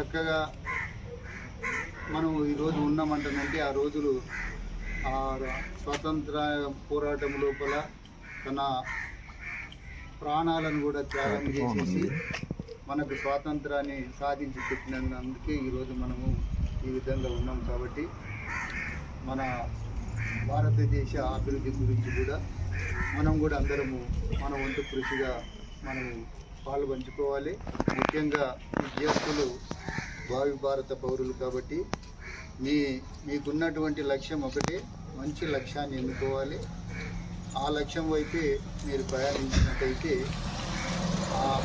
చక్కగా మనం ఈరోజు ఉన్నామంటానంటే ఆ రోజులు ఆ స్వాతంత్ర పోరాటం లోపల తన ప్రాణాలను కూడా త్యాగం చేసేసి మనకు స్వాతంత్రాన్ని సాధించి పెట్టినందుకే ఈరోజు మనము ఈ విధంగా ఉన్నాం. కాబట్టి మన భారతదేశ అభివృద్ధి గురించి కూడా మనం కూడా అందరము మన వంతు కృషిగా మనము పాల్పంచుకోవాలి. ముఖ్యంగా విద్యార్థులు భావి భారత పౌరులు కాబట్టి మీకున్నటువంటి లక్ష్యం ఒకటే, మంచి లక్ష్యాన్ని ఎన్నుకోవాలి. ఆ లక్ష్యం వైపే మీరు ప్రయాణించినట్టయితే,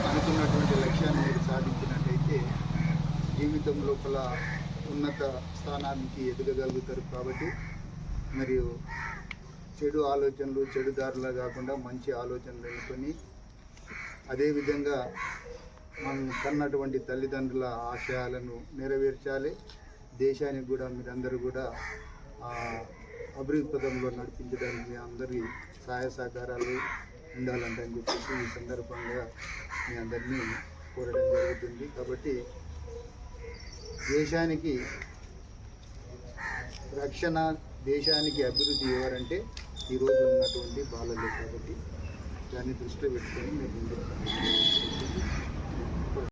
అనుకున్నటువంటి లక్ష్యాన్ని మీరు సాధించినట్టయితే జీవితం లోపల ఉన్నత స్థానానికి ఎదగగలుగుతారు. కాబట్టి మరియు చెడు ఆలోచనలు చెడు దారిలా కాకుండా మంచి ఆలోచనలు ఎన్నుకొని అదేవిధంగా మనం కన్నటువంటి తల్లిదండ్రుల ఆశయాలను నెరవేర్చాలి. దేశానికి కూడా మీరందరూ కూడా అభివృద్ధి పదంలో నడిపించడానికి మీ అందరి సహాయ సహకారాలు ఉండాలంటని చెప్పేసి ఈ సందర్భంగా మీ అందరినీ కోరడం జరుగుతుంది. కాబట్టి దేశానికి రక్షణ, దేశానికి అభివృద్ధి ఎవరంటే ఈరోజు ఉన్నటువంటి బాలలే. కాబట్టి దాన్ని దృష్టిలో పెట్టుకొని మీరు ముందుకు